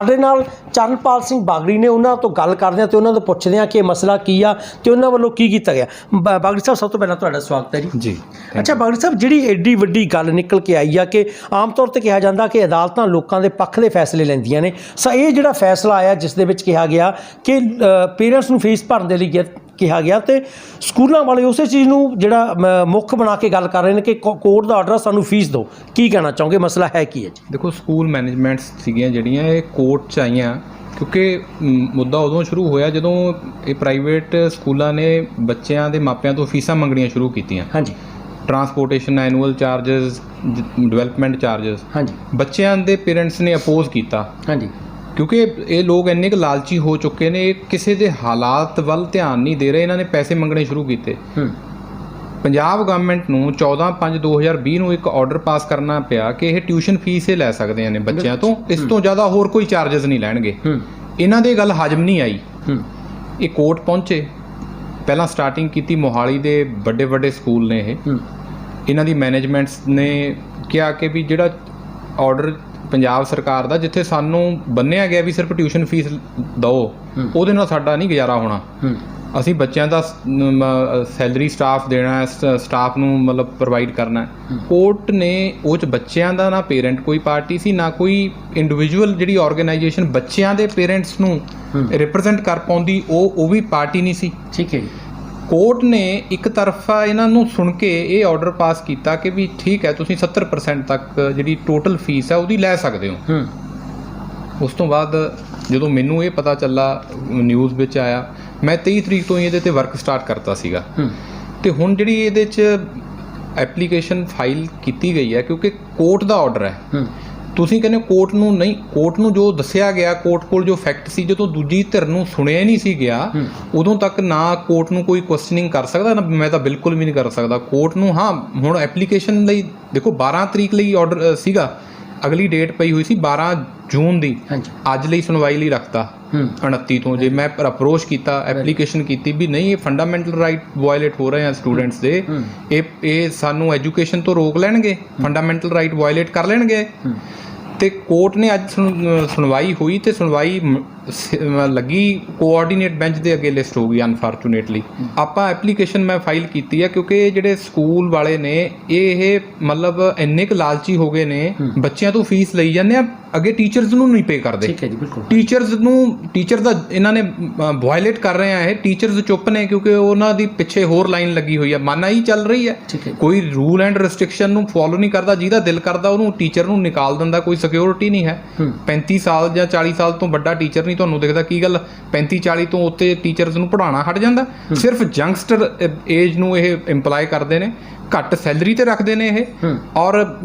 ਸਾਡੇ ਨਾਲ ਚਰਨਪਾਲ ਸਿੰਘ ਬਾਗੜੀ ਨੇ। ਉਹਨਾਂ ਤੋਂ ਗੱਲ ਕਰਦੇ ਹਾਂ ਤੇ ਉਹਨਾਂ ਤੋਂ ਪੁੱਛਦੇ ਹਾਂ ਕਿ ਇਹ ਮਸਲਾ ਕੀ ਆ ਤੇ ਉਹਨਾਂ ਵੱਲੋਂ ਕੀ ਕੀਤਾ ਗਿਆ। ਬਾਗੜੀ ਸਾਹਿਬ, ਸਭ ਤੋਂ ਪਹਿਲਾਂ ਤੁਹਾਡਾ ਸਵਾਗਤ ਹੈ ਜੀ। ਅੱਛਾ ਬਾਗੜੀ ਸਾਹਿਬ, ਜਿਹੜੀ ਐਡੀ ਵੱਡੀ ਗੱਲ ਨਿਕਲ ਕੇ ਆਈ ਆ ਕਿ ਆਮ ਤੌਰ ਤੇ ਕਿਹਾ ਜਾਂਦਾ ਕਿ ਅਦਾਲਤਾਂ ਲੋਕਾਂ ਦੇ ਪੱਖ ਦੇ ਫੈਸਲੇ ਲੈਂਦੀਆਂ ਨੇ, ਸੋ ਇਹ ਜਿਹੜਾ ਫੈਸਲਾ ਆਇਆ ਜਿਸ ਦੇ ਵਿੱਚ ਕਿਹਾ ਗਿਆ ਕਿ ਪੇਰੈਂਟਸ ਨੂੰ ਫੀਸ ਭਰਨ ਦੇ ਲਈ ਕਿਹਾ ਗਿਆ ਤੇ ਸਕੂਲਾਂ ਵਾਲੇ ਉਸੇ ਚੀਜ਼ ਨੂੰ ਜਿਹੜਾ ਮੁੱਖ ਬਣਾ ਕੇ ਗੱਲ ਕਰ ਰਹੇ ਨੇ ਕਿ ਕੋਰਟ ਦਾ ਆਰਡਰ ਸਾਨੂੰ ਫੀਸ ਦਿਓ। ਕੀ ਕਹਿਣਾ ਚਾਹੋਗੇ, ਮਸਲਾ ਹੈ ਕੀ ਹੈ ਜੀ? ਦੇਖੋ, ਸਕੂਲ ਮੈਨੇਜਮੈਂਟਸ ਸੀਗੀਆਂ ਜਿਹੜੀਆਂ ਇਹ ਕੋਰਟ 'ਚ ਆਈਆਂ ਕਿਉਂਕਿ ਮੁੱਦਾ ਉਦੋਂ ਸ਼ੁਰੂ ਹੋਇਆ ਜਦੋਂ ਇਹ ਪ੍ਰਾਈਵੇਟ ਸਕੂਲਾਂ ਨੇ ਬੱਚਿਆਂ ਦੇ ਮਾਪਿਆਂ ਤੋਂ ਫੀਸਾਂ ਮੰਗਣੀਆਂ ਸ਼ੁਰੂ ਕੀਤੀਆਂ। ਹਾਂਜੀ। Transportation, annual charges, development charges. ਹਾਂਜੀ। ਬੱਚਿਆਂ ਦੇ ਪੇਰੈਂਟਸ ਨੇ ਅਪੋਜ਼ ਕੀਤਾ। ਹਾਂਜੀ। ਕਿਉਂਕਿ ਇਹ ਲੋਕ ਇੰਨੇ ਕੁ ਲਾਲਚੀ ਹੋ ਚੁੱਕੇ ਨੇ, ਕਿਸੇ ਦੇ ਹਾਲਾਤ ਵੱਲ ਧਿਆਨ ਨਹੀਂ ਦੇ ਰਹੇ, ਇਹਨਾਂ ਨੇ ਪੈਸੇ ਮੰਗਣੇ ਸ਼ੁਰੂ ਕੀਤੇ। ਪੰਜਾਬ ਗਵਰਨਮੈਂਟ ਨੂੰ 14/5/2020 ਨੂੰ ਇੱਕ ਆਰਡਰ ਪਾਸ ਕਰਨਾ ਪਿਆ ਕਿ ਇਹ ਟਿਊਸ਼ਨ ਫੀਸ ਇਹ ਲੈ ਸਕਦੇ ਨੇ ਬੱਚਿਆਂ ਤੋਂ, ਇਸ ਤੋਂ ਜ਼ਿਆਦਾ ਹੋਰ ਕੋਈ ਚਾਰਜਸ ਨਹੀਂ ਲੈਣਗੇ। ਇਹਨਾਂ ਦੀ ਗੱਲ ਹਜਮ ਨਹੀਂ ਆਈ। ਇਹ ਕੋਰਟ ਪਹੁੰਚੇ, ਪਹਿਲਾਂ ਸਟਾਰਟਿੰਗ ਕੀਤੀ ਮੋਹਾਲੀ ਦੇ ਵੱਡੇ ਵੱਡੇ ਸਕੂਲ ਨੇ ਇਹਨਾਂ ਦੀ ਮੈਨੇਜਮੈਂਟਸ ਨੇ ਕਿਹਾ ਕਿ ਵੀ ਜਿਹੜਾ ਆਰਡਰ ਪੰਜਾਬ ਸਰਕਾਰ ਦਾ ਜਿੱਥੇ ਸਾਨੂੰ ਬੰਨਿਆ ਗਿਆ ਵੀ ਸਿਰਫ ਟਿਊਸ਼ਨ ਫੀਸ ਦਿਓ, ਉਹਦੇ ਨਾਲ ਸਾਡਾ ਨਹੀਂ ਗੁਜ਼ਾਰਾ ਹੋਣਾ। ਅਸੀਂ ਬੱਚਿਆਂ ਦਾ ਸੈਲਰੀ ਸਟਾਫ ਦੇਣਾ, ਸਟਾਫ ਨੂੰ ਮਤਲਬ ਪ੍ਰੋਵਾਈਡ ਕਰਨਾ। ਕੋਰਟ ਨੇ ਉਹ 'ਚ ਬੱਚਿਆਂ ਦਾ ਨਾ ਪੇਰੈਂਟ ਕੋਈ ਪਾਰਟੀ ਸੀ, ਨਾ ਕੋਈ ਇੰਡੀਵਿਜੂਅਲ ਜਿਹੜੀ ਆਰਗੇਨਾਈਜੇਸ਼ਨ ਬੱਚਿਆਂ ਦੇ ਪੇਰੈਂਟਸ ਨੂੰ ਰਿਪਰੈਜ਼ੈਂਟ ਕਰ ਪਾਉਂਦੀ, ਉਹ ਵੀ ਪਾਰਟੀ ਨਹੀਂ ਸੀ। ਠੀਕ ਹੈ ਜੀ। ਕੋਰਟ ਨੇ ਇੱਕ ਤਰਫਾ ਇਹਨਾਂ ਨੂੰ ਸੁਣ ਕੇ ਇਹ ਆਰਡਰ ਪਾਸ ਕੀਤਾ ਕਿ ਵੀ ਠੀਕ ਹੈ, ਤੁਸੀਂ 70% ਤੱਕ ਜਿਹੜੀ ਟੋਟਲ ਫੀਸ ਹੈ ਉਹਦੀ ਲੈ ਸਕਦੇ ਹੋ। ਉਸ ਤੋਂ ਬਾਅਦ ਜਦੋਂ ਮੈਨੂੰ ਇਹ ਪਤਾ ਚੱਲਾ, ਨਿਊਜ਼ ਵਿੱਚ ਆਇਆ, ਮੈਂ 23 ਤਰੀਕ ਤੋਂ ਹੀ ਇਹਦੇ 'ਤੇ ਵਰਕ ਸਟਾਰਟ ਕਰਤਾ ਸੀਗਾ। ਅਤੇ ਹੁਣ ਜਿਹੜੀ ਇਹਦੇ 'ਚ ਐਪਲੀਕੇਸ਼ਨ ਫਾਈਲ ਕੀਤੀ ਗਈ ਹੈ ਕਿਉਂਕਿ ਕੋਰਟ ਦਾ ਆਰਡਰ ਹੈ। ਤੁਸੀਂ ਕਹਿੰਦੇ ਕੋਰਟ ਨੂੰ ਨਹੀਂ, ਕੋਰਟ ਨੂੰ ਜੋ ਦੱਸਿਆ ਗਿਆ, ਕੋਰਟ ਕੋਲ ਜੋ ਫੈਕਟ ਸੀ, ਜਦੋਂ ਦੂਜੀ ਧਿਰ ਨੂੰ ਸੁਣਿਆ ਨਹੀਂ ਸੀ ਗਿਆ, ਉਦੋਂ ਤੱਕ ਨਾ ਕੋਰਟ ਨੂੰ ਕੋਈ ਕੁਐਸਚਨਿੰਗ ਕਰ ਸਕਦਾ, ਨਾ ਮੈਂ ਤਾਂ ਬਿਲਕੁਲ ਵੀ ਨਹੀਂ ਕਰ ਸਕਦਾ ਕੋਰਟ ਨੂੰ। ਹਾਂ, ਹੁਣ ਐਪਲੀਕੇਸ਼ਨ ਲਈ ਦੇਖੋ 12 ਤਰੀਕ ਲਈ ਆਰਡਰ ਸੀਗਾ, ਅਗਲੀ ਡੇਟ ਪਈ ਹੋਈ ਸੀ 12 ਜੂਨ ਦੀ। ਅੱਜ ਲਈ ਸੁਣਵਾਈ ਲਈ ਰੱਖਤਾ 29 ਤੋਂ। ਜੇ ਮੈਂ ਅਪਰੋਚ ਕੀਤਾ, ਐਪਲੀਕੇਸ਼ਨ ਕੀਤੀ ਵੀ ਨਹੀਂ, ਇਹ ਫੰਡਾਮੈਂਟਲ ਰਾਈਟ ਵਾਇਲੇਟ ਹੋ ਰਹੇ ਆ ਸਟੂਡੈਂਟਸ ਦੇ, ਇਹ ਸਾਨੂੰ ਐਜੂਕੇਸ਼ਨ ਤੋਂ ਰੋਕ ਲੈਣਗੇ, ਫੰਡਾਮੈਂਟਲ ਰਾਈਟ ਵਾਇਲੇਟ ਕਰ ਲੈਣਗੇ। ਤੇ ਕੋਰਟ ਨੇ ਅੱਜ ਸੁਣਵਾਈ ਹੋਈ ਤੇ ਸੁਣਵਾਈ ਲੱਗੀ, ਕੋਆਰਡੀਨੇਟ ਬੈਂਚ ਦੇ ਅੱਗੇ ਲਿਸਟ ਹੋ ਗਈ। ਅਨਫੋਰਚੂਨੇਟਲੀ ਆਪਾਂ ਐਪਲੀਕੇਸ਼ਨ ਮੈਂ ਫਾਈਲ ਕੀਤੀ ਹੈ ਕਿਉਂਕਿ ਜਿਹੜੇ ਸਕੂਲ ਵਾਲੇ ਨੇ ਇਹ ਮਤਲਬ ਇੰਨੇ ਕੁ ਲਾਲਚੀ ਹੋ ਗਏ ਨੇ, ਬੱਚਿਆਂ ਤੋਂ ਫੀਸ ਲਈ ਜਾਂਦੇ ਆ, ਅੱਗੇ ਟੀਚਰਸ ਨੂੰ ਨਹੀਂ ਪੇ ਕਰਦੇ। ਠੀਕ ਹੈ ਜੀ, ਬਿਲਕੁਲ। ਟੀਚਰ ਦਾ ਇਹਨਾਂ ਨੇ ਵਾਇਲੇਟ ਕਰ ਰਹੇ ਆ। ਇਹ ਟੀਚਰਸ ਚੁੱਪ ਨੇ ਕਿਉਂਕਿ ਉਹਨਾਂ ਦੀ ਪਿੱਛੇ ਹੋਰ ਲਾਈਨ ਲੱਗੀ ਹੋਈ ਆ, ਮਾਨਾਹੀ ਚੱਲ ਰਹੀ ਹੈ। ਕੋਈ ਰੂਲ ਐਂਡ ਰਿਸਟ੍ਰਿਕਸ਼ਨ ਨੂੰ ਫੋਲੋ ਨਹੀਂ ਕਰਦਾ, ਜਿਹਦਾ ਦਿਲ ਕਰਦਾ ਉਹਨੂੰ ਟੀਚਰ ਨੂੰ ਨਿਕਾਲ ਦਿੰਦਾ। ਕੋਈ ਸਿਕਿਉਰਿਟੀ ਨਹੀਂ ਹੈ। 35 ਸਾਲ ਜਾਂ 40 ਸਾਲ ਤੋਂ ਵੱਡਾ ਟੀਚਰ ਨਹੀਂ ਤੁਹਾਨੂੰ ਦਿਖਦਾ। ਕੀ ਗੱਲ 35-40 ਤੋਂ ਉੱਤੇ ਟੀਚਰਸ ਨੂੰ ਪੜ੍ਹਾਉਣਾ ਹਟ ਜਾਂਦਾ? ਸਿਰਫ ਯੰਗਸਟਰ ਏਜ ਨੂੰ ਇਹ ਇੰਪਲਾਈ ਕਰਦੇ ਨੇ, ਘੱਟ ਸੈਲਰੀ ਤੇ ਰੱਖਦੇ ਨੇ ਇਹ। ਔਰ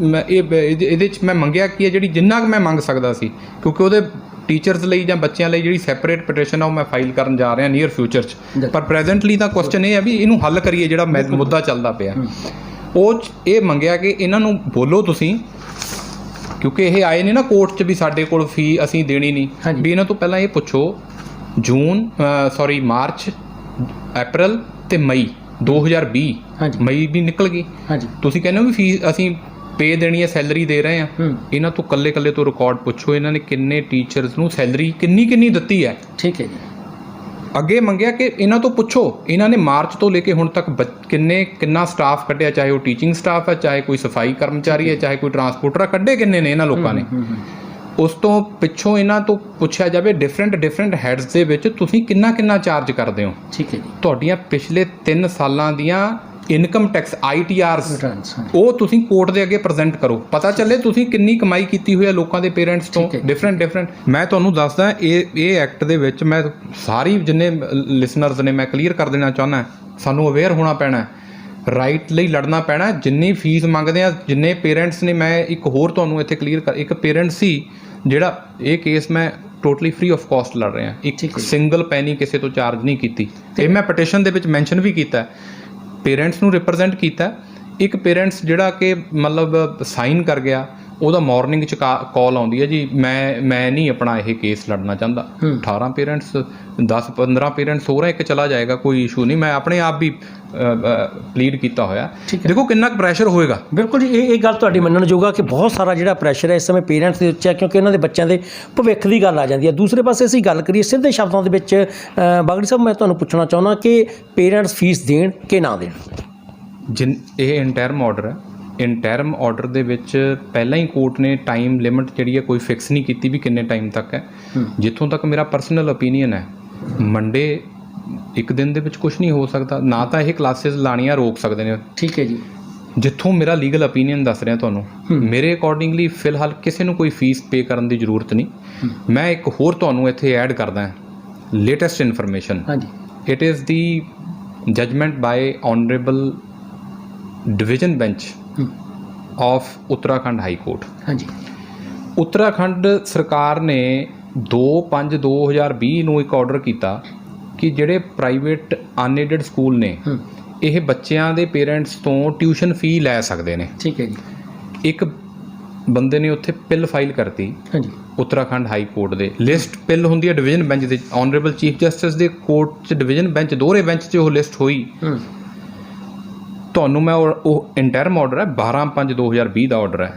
ਇਹਦੇ 'ਚ ਮੈਂ ਮੰਗਿਆ ਕੀ ਹੈ, ਜਿਹੜੀ ਜਿੰਨਾ ਕੁ ਮੈਂ ਮੰਗ ਸਕਦਾ ਸੀ, ਕਿਉਂਕਿ ਉਹਦੇ ਟੀਚਰਸ ਲਈ ਜਾਂ ਬੱਚਿਆਂ ਲਈ ਜਿਹੜੀ ਸੈਪਰੇਟ ਪਟੀਸ਼ਨ ਆ ਉਹ ਮੈਂ ਫਾਈਲ ਕਰਨ ਜਾ ਰਿਹਾ ਨੀਅਰ ਫਿਊਚਰ 'ਚ। ਪਰ ਪ੍ਰੈਜ਼ੈਂਟਲੀ ਤਾਂ ਕੁਐਸਚਨ ਇਹ ਹੈ ਵੀ ਇਹਨੂੰ ਹੱਲ ਕਰੀਏ, ਜਿਹੜਾ ਮੁੱਦਾ ਚੱਲਦਾ ਪਿਆ। ਉਹ 'ਚ ਇਹ ਮੰਗਿਆ ਕਿ ਇਹਨਾਂ ਨੂੰ ਬੋਲੋ ਤੁਸੀਂ, ਕਿਉਂਕਿ ਇਹ ਆਏ ਨੇ ਨਾ ਕੋਰਟ 'ਚ ਵੀ ਸਾਡੇ ਕੋਲ ਫੀ ਅਸੀਂ ਦੇਣੀ ਨਹੀਂ, ਵੀ ਇਹਨਾਂ ਤੋਂ ਪਹਿਲਾਂ ਇਹ ਪੁੱਛੋ ਮਾਰਚ, ਅਪ੍ਰੈਲ ਤੇ ਮਈ 2020 ਮਈ ਵੀ ਨਿਕਲ ਗਈ। ਤੁਸੀਂ ਕਹਿੰਦੇ ਹੋ ਵੀ ਫੀਸ ਅਸੀਂ ਪੇ ਦੇਣੀ ਹੈ, ਸੈਲਰੀ ਦੇ ਰਹੇ ਆ। ਇਹਨਾਂ ਤੋਂ ਕੱਲੇ ਤੋਂ ਰਿਕਾਰਡ ਪੁੱਛੋ, ਇਹਨਾਂ ਨੇ ਕਿੰਨੇ ਟੀਚਰਸ ਨੂੰ ਸੈਲਰੀ ਕਿੰਨੀ ਦਿੱਤੀ ਹੈ। ਠੀਕ ਹੈ ਜੀ। ਅੱਗੇ ਮੰਗਿਆ ਕਿ ਇਹਨਾਂ ਤੋਂ ਪੁੱਛੋ, ਇਹਨਾਂ ਨੇ ਮਾਰਚ ਤੋਂ ਲੈ ਕੇ ਹੁਣ ਤੱਕ ਕਿੰਨਾ ਸਟਾਫ ਕੱਢਿਆ, ਚਾਹੇ ਉਹ ਟੀਚਿੰਗ ਸਟਾਫ ਹੈ, ਚਾਹੇ ਕੋਈ ਸਫਾਈ ਕਰਮਚਾਰੀ ਹੈ, ਚਾਹੇ ਕੋਈ ਟਰਾਂਸਪੋਰਟਰ, ਕੱਢੇ ਕਿੰਨੇ ਨੇ ਇਹਨਾਂ ਲੋਕਾਂ ਨੇ। ਉਸ ਤੋਂ ਪਿੱਛੋਂ ਇਹਨਾਂ ਤੋਂ ਪੁੱਛਿਆ ਜਾਵੇ ਡਿਫਰੈਂਟ ਹੈਡਸ ਦੇ ਵਿੱਚ ਤੁਸੀਂ ਕਿੰਨਾ ਚਾਰਜ ਕਰਦੇ ਹੋ। ਠੀਕ ਹੈ ਜੀ। ਤੁਹਾਡੀਆਂ ਪਿਛਲੇ 3 ਸਾਲਾਂ ਦੀਆਂ ਇਨਕਮ ਟੈਕਸ ITRs ਉਹ ਤੁਸੀਂ ਕੋਰਟ ਦੇ ਅੱਗੇ ਪ੍ਰੈਜ਼ੈਂਟ ਕਰੋ, ਪਤਾ ਚੱਲੇ ਤੁਸੀਂ ਕਿੰਨੀ ਕਮਾਈ ਕੀਤੀ ਹੋਈ ਹੈ ਲੋਕਾਂ ਦੇ ਪੇਰੈਂਟਸ ਤੋਂ। ਡਿਫਰੈਂਟ ਮੈਂ ਤੁਹਾਨੂੰ ਦੱਸਦਾ, ਇਹ ਐਕਟ ਦੇ ਵਿੱਚ ਮੈਂ ਸਾਰੀ ਜਿੰਨੇ ਲਿਸਨਰਸ ਨੇ ਮੈਂ ਕਲੀਅਰ ਕਰ ਦੇਣਾ ਚਾਹੁੰਦਾ, ਸਾਨੂੰ ਅਵੇਅਰ ਹੋਣਾ ਪੈਣਾ, ਰਾਈਟ ਲਈ ਲੜਨਾ ਪੈਣਾ। ਜਿੰਨੀ ਫੀਸ ਮੰਗਦੇ ਆ, ਜਿੰਨੇ ਪੇਰੈਂਟਸ ਨੇ, ਮੈਂ ਇੱਕ ਹੋਰ ਤੁਹਾਨੂੰ ਇੱਥੇ ਕਲੀਅਰ ਕਰ, ਇੱਕ ਪੇਰੈਂਟ ਸੀ ਜਿਹੜਾ ਇਹ ਕੇਸ ਮੈਂ ਟੋਟਲੀ ਫ੍ਰੀ ਆਫ ਕਾਸਟ ਲੜ ਰਿਹਾ, ਇੱਕ ਸਿੰਗਲ ਪੈਨੀ ਕਿਸੇ ਤੋਂ ਚਾਰਜ ਨਹੀਂ ਕੀਤੀ। ਇਹ ਮੈਂ ਪਟੀਸ਼ਨ ਦੇ ਵਿੱਚ ਮੈਂਸ਼ਨ ਵੀ ਕੀਤਾ, ਪੇਰੈਂਟਸ ਨੂੰ ਰਿਪਰੈਜ਼ੈਂਟ ਕੀਤਾ। ਇੱਕ ਪੇਰੈਂਟਸ ਜਿਹੜਾ ਕਿ ਮਤਲਬ ਸਾਈਨ ਕਰ ਗਿਆ, ਉਹਦਾ ਮਾਰਨਿੰਗ 'ਚ ਕਾਲ ਆਉਂਦੀ ਹੈ ਜੀ, ਮੈਂ ਨਹੀਂ ਆਪਣਾ ਇਹ ਕੇਸ ਲੜਨਾ ਚਾਹੁੰਦਾ। 18 ਪੇਰੈਂਟਸ 10-15 ਪੇਰੈਂਟਸ ਹੋ ਰਹੇ, ਇੱਕ ਚਲਾ ਜਾਏਗਾ, ਕੋਈ ਇਸ਼ੂ ਨਹੀਂ, ਮੈਂ ਆਪਣੇ ਆਪ ਵੀ ਪਲੀਡ ਕੀਤਾ ਹੋਇਆ। ਦੇਖੋ ਕਿੰਨਾ ਕੁ ਪ੍ਰੈਸ਼ਰ ਹੋਏਗਾ। ਬਿਲਕੁਲ ਜੀ, ਇਹ ਗੱਲ ਤੁਹਾਡੀ ਮੰਨਣਯੋਗ ਆ ਕਿ ਬਹੁਤ ਸਾਰਾ ਜਿਹੜਾ ਪ੍ਰੈਸ਼ਰ ਹੈ ਇਸ ਸਮੇਂ ਪੇਰੈਂਟਸ ਦੇ ਉੱਤੇ ਹੈ, ਕਿਉਂਕਿ ਉਹਨਾਂ ਦੇ ਬੱਚਿਆਂ ਦੇ ਭਵਿੱਖ ਦੀ ਗੱਲ ਆ ਜਾਂਦੀ ਹੈ। ਦੂਸਰੇ ਪਾਸੇ ਅਸੀਂ ਗੱਲ ਕਰੀਏ ਸਿੱਧੇ ਸ਼ਬਦਾਂ ਦੇ ਵਿੱਚ, ਬਾਗੜੀ ਸਾਹਿਬ ਮੈਂ ਤੁਹਾਨੂੰ ਪੁੱਛਣਾ ਚਾਹੁੰਦਾ ਕਿ ਪੇਰੈਂਟਸ ਫੀਸ ਦੇਣ ਕਿ ਨਾ ਦੇਣ। ਇਹ ਇੰਟਰਮ ਆਰਡਰ ਹੈ। ਇੰਟਰਮ ਆਰਡਰ ਦੇ ਵਿੱਚ ਪਹਿਲਾਂ ਹੀ ਕੋਰਟ ਨੇ ਟਾਈਮ ਲਿਮਿਟ ਜਿਹੜੀ ਹੈ ਕੋਈ ਫਿਕਸ ਨਹੀਂ ਕੀਤੀ ਵੀ ਕਿੰਨੇ ਟਾਈਮ ਤੱਕ ਹੈ। ਜਿੱਥੋਂ ਤੱਕ ਮੇਰਾ ਪਰਸਨਲ ਓਪੀਨੀਅਨ ਹੈ, ਮੰਡੇ ਇੱਕ ਦਿਨ ਦੇ ਵਿੱਚ ਕੁਝ ਨਹੀਂ ਹੋ ਸਕਦਾ, ਨਾ ਤਾਂ ਇਹ ਕਲਾਸਿਸ ਲਾਣੀਆਂ ਰੋਕ ਸਕਦੇ ਨੇ। ਠੀਕ ਹੈ ਜੀ। ਜਿੱਥੋਂ ਮੇਰਾ ਲੀਗਲ ਓਪੀਨੀਅਨ ਦੱਸ ਰਿਹਾ ਤੁਹਾਨੂੰ, ਮੇਰੇ ਅਕੋਰਡਿੰਗਲੀ ਫਿਲਹਾਲ ਕਿਸੇ ਨੂੰ ਕੋਈ ਫੀਸ ਪੇ ਕਰਨ ਦੀ ਜ਼ਰੂਰਤ ਨਹੀਂ। ਮੈਂ ਇੱਕ ਹੋਰ ਤੁਹਾਨੂੰ ਇੱਥੇ ਐਡ ਕਰਦਾ ਲੇਟੈਸਟ ਇਨਫੋਰਮੇਸ਼ਨ। ਹਾਂਜੀ। It is the judgment by honourable division bench of Uttarakhand high court. ਹਾਂਜੀ। ਉੱਤਰਾਖੰਡ ਸਰਕਾਰ ਨੇ 2/5/2020 ਨੂੰ ਇੱਕ ਆਰਡਰ ਕੀਤਾ ਕਿ ਜਿਹੜੇ ਪ੍ਰਾਈਵੇਟ ਅਨਏਡਡ ਸਕੂਲ ਨੇ ਇਹ ਬੱਚਿਆਂ ਦੇ ਪੇਰੈਂਟਸ ਤੋਂ ਟਿਊਸ਼ਨ ਫੀ ਲੈ ਸਕਦੇ ਨੇ। ਠੀਕ ਹੈ ਜੀ। ਇੱਕ ਬੰਦੇ ਨੇ ਉੱਥੇ ਪਿੱਲ ਫਾਈਲ ਕਰਤੀ। ਹਾਂਜੀ। ਉੱਤਰਾਖੰਡ ਹਾਈ ਕੋਰਟ ਦੇ ਲਿਸਟ ਪਿੱਲ ਹੁੰਦੀ ਹੈ ਡਿਵੀਜ਼ਨ ਬੈਂਚ ਦੇ, ਆਨਰੇਬਲ ਚੀਫ ਜਸਟਿਸ ਦੇ ਕੋਰਟ 'ਚ ਡਿਵੀਜ਼ਨ ਬੈਂਚ ਦੋਹਰੇ ਬੈਂਚ 'ਚ ਉਹ ਲਿਸਟ ਹੋਈ। ਤੁਹਾਨੂੰ ਮੈਂ ਉਹ ਇੰਟਰਮ ਆਰਡਰ ਹੈ, 12/5/2020 ਦਾ ਆਰਡਰ ਹੈ।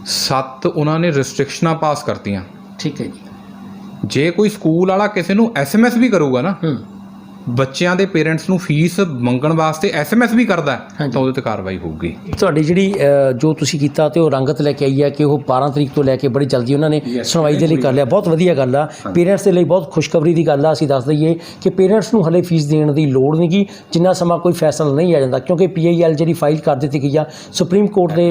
7 ਉਹਨਾਂ ਨੇ ਰਿਸਟ੍ਰਿਕਸ਼ਨਾਂ ਪਾਸ ਕਰਤੀਆਂ। ਠੀਕ ਹੈ ਜੀ। ਜੇ ਕੋਈ ਸਕੂਲ ਵਾਲਾ ਕਿਸੇ ਨੂੰ SMS ਵੀ ਕਰੂਗਾ ਨਾ, ਬੱਚਿਆਂ ਦੇ ਪੇਰੈਂਟਸ ਨੂੰ ਫੀਸ ਮੰਗਣ ਵਾਸਤੇ SMS ਵੀ ਕਰਦਾ ਤਾਂ ਉਹਦੇ ਤੇ ਕਾਰਵਾਈ ਹੋਊਗੀ। ਤੁਹਾਡੀ ਜਿਹੜੀ ਜੋ ਤੁਸੀਂ ਕੀਤਾ ਤੇ ਉਹ ਰੰਗਤ ਲੈ ਕੇ ਆਈ ਹੈ ਕਿ ਉਹ 12 ਤਰੀਕ ਤੋਂ ਲੈ ਕੇ ਬੜੀ ਜਲਦੀ ਉਹਨਾਂ ਨੇ ਸੁਣਵਾਈ ਦੇ ਲਈ ਕਰ ਲਿਆ। ਬਹੁਤ ਵਧੀਆ ਗੱਲ ਆ, ਪੇਰੈਂਟਸ ਦੇ ਲਈ ਬਹੁਤ ਖੁਸ਼ਖਬਰੀ ਦੀ ਗੱਲ ਆ। ਅਸੀਂ ਦੱਸ ਦਈਏ ਕਿ ਪੇਰੈਂਟਸ ਨੂੰ ਹਲੇ ਫੀਸ ਦੇਣ ਦੀ ਲੋੜ ਨਹੀਂ ਗੀ ਜਿੰਨਾ ਸਮਾਂ ਕੋਈ ਫੈਸਲਾ ਨਹੀਂ ਆ ਜਾਂਦਾ, ਕਿਉਂਕਿ PIL ਜਿਹੜੀ ਫਾਈਲ ਕਰ ਦਿੱਤੀ ਗਈ ਆ ਸੁਪਰੀਮ ਕੋਰਟ ਦੇ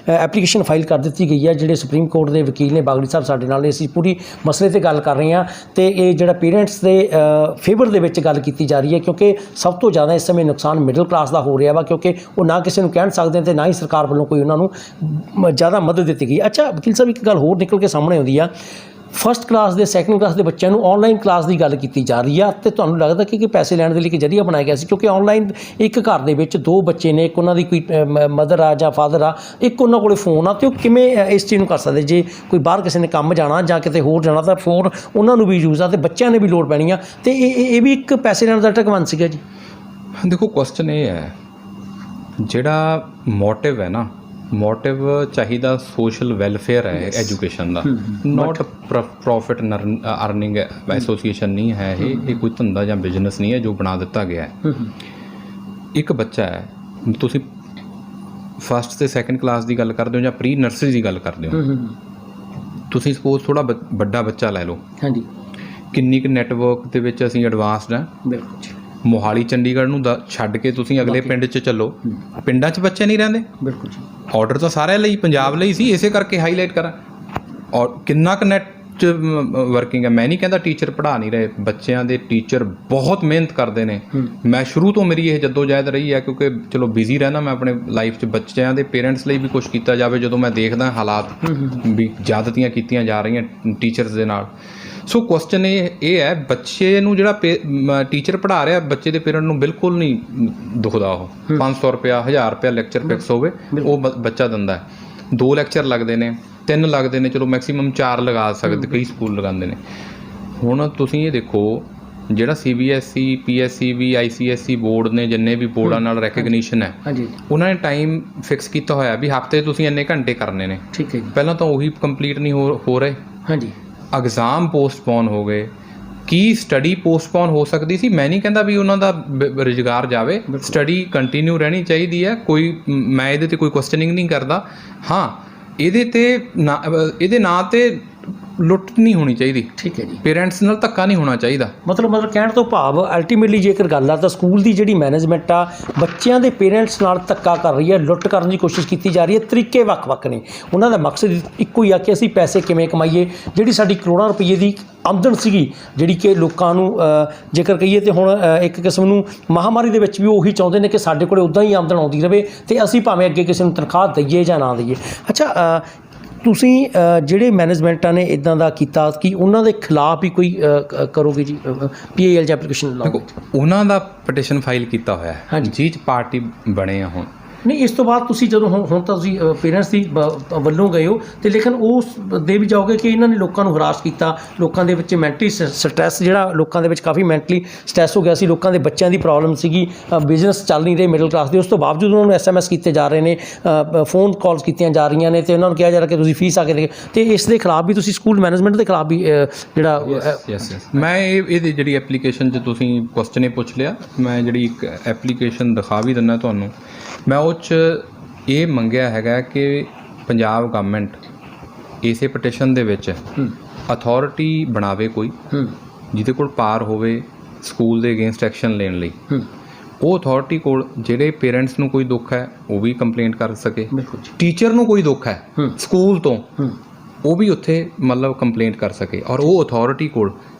ਐਪਲੀਕੇਸ਼ਨ ਫਾਈਲ ਕਰ ਦਿੱਤੀ ਗਈ ਆ। ਜਿਹੜੇ ਸੁਪਰੀਮ ਕੋਰਟ ਦੇ ਵਕੀਲ ਨੇ ਬਾਗੜੀ ਸਾਹਿਬ ਸਾਡੇ ਨਾਲ ਨੇ, ਅਸੀਂ ਪੂਰੀ ਮਸਲੇ ਤੇ ਗੱਲ ਕਰ ਰਹੇ ਹਾਂ ਤੇ ਇਹ ਜਿਹੜਾ ਪੇਰੈਂਟਸ ਦੇ ਫੇਵਰ ਦੇ ਵਿੱਚ ਗੱਲ ਕੀਤੀ ਜਾ ਰਹੀ ਹੈ, ਕਿਉਂਕਿ ਸਭ ਤੋਂ ਜ਼ਿਆਦਾ ਇਸ ਸਮੇਂ ਨੁਕਸਾਨ ਮਿਡਲ ਕਲਾਸ ਦਾ ਹੋ ਰਿਹਾ ਵਾ, ਕਿਉਂਕਿ ਉਹ ਨਾ ਕਿਸੇ ਨੂੰ ਕਹਿਣ ਸਕਦੇ ਤੇ ਨਾ ਹੀ ਸਰਕਾਰ ਵੱਲੋਂ ਕੋਈ ਉਹਨਾਂ ਨੂੰ ਜ਼ਿਆਦਾ ਮਦਦ ਦਿੱਤੀ ਗਈ। ਅੱਛਾ ਵਕੀਲ ਸਾਹਿਬ, ਇੱਕ ਗੱਲ ਹੋਰ ਨਿਕਲ ਕੇ ਸਾਹਮਣੇ ਆਉਂਦੀ ਆ, ਫਸਟ ਕਲਾਸ ਦੇ ਸੈਕੰਡ ਕਲਾਸ ਦੇ ਬੱਚਿਆਂ ਨੂੰ ਆਨਲਾਈਨ ਕਲਾਸ ਦੀ ਗੱਲ ਕੀਤੀ ਜਾ ਰਹੀ ਆ ਤੇ ਤੁਹਾਨੂੰ ਲੱਗਦਾ ਕਿ ਪੈਸੇ ਲੈਣ ਦੇ ਲਈ ਇੱਕ ਜ਼ਰੀਆ ਬਣਾਇਆ ਗਿਆ ਸੀ, ਕਿਉਂਕਿ ਆਨਲਾਈਨ ਇੱਕ ਘਰ ਦੇ ਵਿੱਚ 2 ਬੱਚੇ ਨੇ, ਇੱਕ ਉਹਨਾਂ ਦੀ ਕੋਈ ਮਦਰ ਆ ਜਾਂ ਫਾਦਰ ਆ, ਇੱਕ ਉਹਨਾਂ ਕੋਲੇ ਫੋਨ ਆ, ਤੇ ਉਹ ਕਿਵੇਂ ਇਸ ਚੀਜ਼ ਨੂੰ ਕਰ ਸਕਦੇ? ਜੇ ਕੋਈ ਬਾਹਰ ਕਿਸੇ ਨੇ ਕੰਮ ਜਾਣਾ ਜਾਂ ਕਿਤੇ ਹੋਰ ਜਾਣਾ ਤਾਂ ਫੋਨ ਉਹਨਾਂ ਨੂੰ ਵੀ ਯੂਜ਼ ਆ ਤੇ ਬੱਚਿਆਂ ਨੇ ਵੀ ਲੋੜ ਪੈਣੀ ਆ, ਤੇ ਇਹ ਵੀ ਇੱਕ ਪੈਸੇ ਲੈਣ ਦਾ ਟਕਵੰਨ ਸੀਗਾ ਜੀ। ਦੇਖੋ ਕੁਐਸਚਨ ਇਹ ਹੈ, ਜਿਹੜਾ ਮੋਟਿਵ ਹੈ ਨਾ, ਮੋਟਿਵ ਚਾਹੀਦਾ ਸੋਸ਼ਲ ਵੈਲਫੇਅਰ ਹੈ ਐਜੂਕੇਸ਼ਨ ਦਾ, ਨਾਟ ਪ੍ਰੋਫਿਟ ਅਰਨਿੰਗ ਐਸੋਸੀਏਸ਼ਨ ਨਹੀਂ ਹੈ ਇਹ ਕੋਈ ਧੰਦਾ ਜਾਂ ਬਿਜ਼ਨਸ ਨਹੀਂ ਹੈ ਜੋ ਬਣਾ ਦਿੱਤਾ ਗਿਆ ਹੈ। ਇੱਕ ਬੱਚਾ ਹੈ, ਤੁਸੀਂ ਫਸਟ ਤੇ ਸੈਕੰਡ ਕਲਾਸ ਦੀ ਗੱਲ ਕਰਦੇ ਹੋ ਜਾਂ ਪ੍ਰੀ ਨਰਸਰੀ ਦੀ ਗੱਲ ਕਰਦੇ ਹੋ, ਤੁਸੀਂ ਸਪੋਜ਼ ਥੋੜਾ ਵੱਡਾ ਬੱਚਾ ਲੈ ਲਓ। ਹਾਂਜੀ। ਕਿੰਨੀ ਕੁ ਨੈਟਵਰਕ ਦੇ ਵਿੱਚ ਅਸੀਂ ਐਡਵਾਂਸਡ ਹਾਂ। ਬਿਲਕੁਲ। ਮੋਹਾਲੀ ਚੰਡੀਗੜ੍ਹ ਨੂੰ ਛੱਡ ਕੇ ਤੁਸੀਂ ਅਗਲੇ ਪਿੰਡ 'ਚ ਚੱਲੋ, ਪਿੰਡਾਂ 'ਚ ਬੱਚੇ ਨਹੀਂ ਰਹਿੰਦੇ। ਬਿਲਕੁਲ ਜੀ। ਆਰਡਰ ਤਾਂ ਸਾਰਿਆਂ ਲਈ, ਪੰਜਾਬ ਲਈ ਸੀ, ਇਸੇ ਕਰਕੇ ਹਾਈਲਾਈਟ ਕਰਾਂ। ਔਰ ਕਿੰਨਾ ਕੁ ਨੈਟ 'ਚ ਵਰਕਿੰਗ ਹੈ। ਮੈਂ ਨਹੀਂ ਕਹਿੰਦਾ ਟੀਚਰ ਪੜ੍ਹਾ ਨਹੀਂ ਰਹੇ, ਬੱਚਿਆਂ ਦੇ ਟੀਚਰ ਬਹੁਤ ਮਿਹਨਤ ਕਰਦੇ ਨੇ। ਮੈਂ ਸ਼ੁਰੂ ਤੋਂ ਮੇਰੀ ਇਹ ਜੱਦੋਜਹਿਦ ਰਹੀ ਹੈ, ਕਿਉਂਕਿ ਚਲੋ ਬਿਜ਼ੀ ਰਹਿਣਾ ਮੈਂ ਆਪਣੇ ਲਾਈਫ 'ਚ, ਬੱਚਿਆਂ ਦੇ ਪੇਰੈਂਟਸ ਲਈ ਵੀ ਕੁਛ ਕੀਤਾ ਜਾਵੇ। ਜਦੋਂ ਮੈਂ ਦੇਖਦਾ ਹਾਲਾਤ ਵੀ ਜ਼ਿਆਦਤੀਆਂ ਕੀਤੀਆਂ ਜਾ ਰਹੀਆਂ ਟੀਚਰਸ ਦੇ ਨਾਲ। ਸੋ ਕੁਐਸਚਨ ਇਹ ਹੈ, ਬੱਚੇ ਨੂੰ ਜਿਹੜਾ ਟੀਚਰ ਪੜ੍ਹਾ ਰਿਹਾ, ਬੱਚੇ ਦੇ ਪੇਰੈਂਟ ਨੂੰ ਬਿਲਕੁਲ ਨਹੀਂ ਦੁਖਦਾ। ਉਹ 500 ਰੁਪਇਆ 1000 ਰੁਪਇਆ ਲੈਕਚਰ ਫਿਕਸ ਹੋਵੇ, ਉਹ ਬੱਚਾ ਦਿੰਦਾ ਹੈ। 2 ਲੈਕਚਰ ਲੱਗਦੇ ਨੇ, 3 ਲੱਗਦੇ ਨੇ, ਚਲੋ ਮੈਕਸੀਮਮ 4 ਲਗਾ ਸਕਦੇ, ਕਈ ਸਕੂਲ ਲਗਾਉਂਦੇ ਨੇ। ਹੁਣ ਤੁਸੀਂ ਇਹ ਦੇਖੋ, ਜਿਹੜਾ CBSE PSEB ICSE ਬੋਰਡ ਨੇ, ਜਿੰਨੇ ਵੀ ਬੋਰਡਾਂ ਨਾਲ ਰੈਕਗਨੀਸ਼ਨ ਹੈ, ਉਹਨਾਂ ਨੇ ਟਾਈਮ ਫਿਕਸ ਕੀਤਾ ਹੋਇਆ ਵੀ ਹਫ਼ਤੇ ਤੁਸੀਂ ਇੰਨੇ ਘੰਟੇ ਕਰਨੇ ਨੇ। ਠੀਕ ਹੈ। ਪਹਿਲਾਂ ਤਾਂ ਉਹੀ ਕੰਪਲੀਟ ਨਹੀਂ ਹੋ ਰਹੇ। ਹਾਂਜੀ। ਐਗਜ਼ਾਮ ਪੋਸਟਪੋਨ ਹੋ ਗਏ। ਕੀ ਸਟੱਡੀ ਪੋਸਟਪੋਨ ਹੋ ਸਕਦੀ ਸੀ? ਮੈਂ ਨਹੀਂ ਕਹਿੰਦਾ ਵੀ ਉਹਨਾਂ ਦਾ ਰੁਜ਼ਗਾਰ ਜਾਵੇ, ਸਟੱਡੀ ਕੰਟੀਨਿਊ ਰਹਿਣੀ ਚਾਹੀਦੀ ਹੈ। ਮੈਂ ਇਹਦੇ 'ਤੇ ਕੋਈ ਕੁਐਸਚਨਿੰਗ ਨਹੀਂ ਕਰਦਾ। ਹਾਂ, ਇਹਦੇ ਨਾਂ 'ਤੇ ਲੁੱਟ ਨਹੀਂ ਹੋਣੀ ਚਾਹੀਦੀ। ਠੀਕ ਹੈ ਜੀ। ਪੇਰੈਂਟਸ ਨਾਲ ਧੱਕਾ ਨਹੀਂ ਹੋਣਾ ਚਾਹੀਦਾ। ਮਤਲਬ ਕਹਿਣ ਤੋਂ ਭਾਵ ਅਲਟੀਮੇਟਲੀ ਜੇਕਰ ਗੱਲ ਆ ਤਾਂ ਸਕੂਲ ਦੀ ਜਿਹੜੀ ਮੈਨੇਜਮੈਂਟ ਆ ਬੱਚਿਆਂ ਦੇ ਪੇਰੈਂਟਸ ਨਾਲ ਧੱਕਾ ਕਰ ਰਹੀ ਹੈ, ਲੁੱਟ ਕਰਨ ਦੀ ਕੋਸ਼ਿਸ਼ ਕੀਤੀ ਜਾ ਰਹੀ ਹੈ। ਤਰੀਕੇ ਵੱਖ-ਵੱਖ ਨੇ, ਉਹਨਾਂ ਦਾ ਮਕਸਦ ਇੱਕੋ ਹੀ ਆ ਕਿ ਅਸੀਂ ਪੈਸੇ ਕਿਵੇਂ ਕਮਾਈਏ। ਜਿਹੜੀ ਸਾਡੀ ਕਰੋੜਾਂ ਰੁਪਈਏ ਦੀ ਆਮਦਨ ਸੀਗੀ, ਜਿਹੜੀ ਕਿ ਲੋਕਾਂ ਨੂੰ ਜੇਕਰ ਕਹੀਏ ਤਾਂ ਹੁਣ ਇੱਕ ਕਿਸਮ ਨੂੰ ਮਹਾਂਮਾਰੀ ਦੇ ਵਿੱਚ ਵੀ ਉਹੀ ਚਾਹੁੰਦੇ ਨੇ ਕਿ ਸਾਡੇ ਕੋਲ ਉੱਦਾਂ ਹੀ ਆਮਦਨ ਆਉਂਦੀ ਰਹੇ ਅਤੇ ਅਸੀਂ ਭਾਵੇਂ ਅੱਗੇ ਕਿਸੇ ਨੂੰ ਤਨਖਾਹ ਦਈਏ ਜਾਂ ਨਾ ਦਈਏ। ਅੱਛਾ, ਤੁਸੀਂ ਜਿਹੜੇ ਮੈਨੇਜਮੈਂਟਾਂ ਨੇ ਇੱਦਾਂ ਦਾ ਕੀਤਾ ਕਿ ਉਹਨਾਂ ਦੇ ਖਿਲਾਫ ਹੀ ਕੋਈ ਕਰੋਗੇ ਜੀ PIL 'ਚ ਐਪਲੀਕੇਸ਼ਨ ਲਾਓ? ਉਹਨਾਂ ਦਾ ਪਟੀਸ਼ਨ ਫਾਈਲ ਕੀਤਾ ਹੋਇਆ ਹੈ, ਜਿਹ 'ਚ ਪਾਰਟੀ ਬਣੇ ਆ। ਹੁਣ ਨਹੀਂ ਇਸ ਤੋਂ ਬਾਅਦ ਤੁਸੀਂ ਜਦੋਂ ਹੁਣ ਤਾਂ ਤੁਸੀਂ ਪੇਰੈਂਟਸ ਦੀ ਵੱਲੋਂ ਗਏ ਹੋ ਤੇ ਲੇਕਿਨ ਉਸ ਦੇ ਵੀ ਜਾਓਗੇ ਕਿ ਇਹਨਾਂ ਨੇ ਲੋਕਾਂ ਨੂੰ ਹਰਾਸ ਕੀਤਾ, ਲੋਕਾਂ ਦੇ ਵਿੱਚ ਮੈਂਟਲੀ ਸਟ੍ਰੈਸ, ਜਿਹੜਾ ਲੋਕਾਂ ਦੇ ਵਿੱਚ ਕਾਫੀ ਮੈਂਟਲੀ ਸਟ੍ਰੈਸ ਹੋ ਗਿਆ ਸੀ, ਲੋਕਾਂ ਦੇ ਬੱਚਿਆਂ ਦੀ ਪ੍ਰੋਬਲਮ ਸੀਗੀ, ਬਿਜ਼ਨਸ ਚੱਲ ਨਹੀਂ ਰਹੇ ਮਿਡਲ ਕਲਾਸ ਦੇ, ਉਸ ਤੋਂ ਬਾਵਜੂਦ ਉਹਨਾਂ ਨੂੰ SMS ਕੀਤੇ ਜਾ ਰਹੇ ਨੇ, ਫੋਨ ਕਾਲਸ ਕੀਤੀਆਂ ਜਾ ਰਹੀਆਂ ਨੇ ਤੇ ਉਹਨਾਂ ਨੂੰ ਕਿਹਾ ਜਾ ਰਿਹਾ ਕਿ ਤੁਸੀਂ ਫੀਸ ਆ ਕੇ ਦੇ, ਤੇ ਇਸ ਦੇ ਖਿਲਾਫ ਵੀ ਤੁਸੀਂ ਸਕੂਲ ਮੈਨੇਜਮੈਂਟ ਦੇ ਖਿਲਾਫ ਵੀ ਜਿਹੜਾ ਮੈਂ ਇਹਦੀ ਜਿਹੜੀ ਐਪਲੀਕੇਸ਼ਨ 'ਚ ਤੁਸੀਂ ਕੁਐਸਚਨ ਇਹ ਪੁੱਛ ਲਿਆ, ਮੈਂ ਜਿਹੜੀ ਇੱਕ ਐਪਲੀਕੇਸ਼ਨ ਦਿਖਾ ਵੀ ਦਿੰਦਾ ਤੁਹਾਨੂੰ। ਮੈਂ ਉਹ 'ਚ ਇਹ ਮੰਗਿਆ ਹੈਗਾ ਕਿ ਪੰਜਾਬ ਗਵਰਨਮੈਂਟ ਇਸੇ ਪਟੀਸ਼ਨ ਦੇ ਵਿੱਚ ਅਥਾਰਟੀ ਬਣਾਵੇ ਕੋਈ ਜਿਹਦੇ ਕੋਲ ਪਾਰ ਹੋਵੇ ਸਕੂਲ ਦੇ ਅਗੇਂਸਟ ਐਕਸ਼ਨ ਲੈਣ ਲਈ। ਉਹ ਅਥਾਰਟੀ ਕੋਲ ਜਿਹੜੇ ਪੇਰੈਂਟਸ ਨੂੰ ਕੋਈ ਦੁੱਖ ਹੈ ਉਹ ਵੀ ਕੰਪਲੇਂਟ ਕਰ ਸਕੇ, ਟੀਚਰ ਨੂੰ ਕੋਈ ਦੁੱਖ ਹੈ ਸਕੂਲ ਤੋਂ ਉਹ ਵੀ ਉੱਥੇ ਮਤਲਬ ਕੰਪਲੇਂਟ ਕਰ ਸਕੇ, ਔਰ ਉਹ ਅਥਾਰਟੀ ਕੋਲ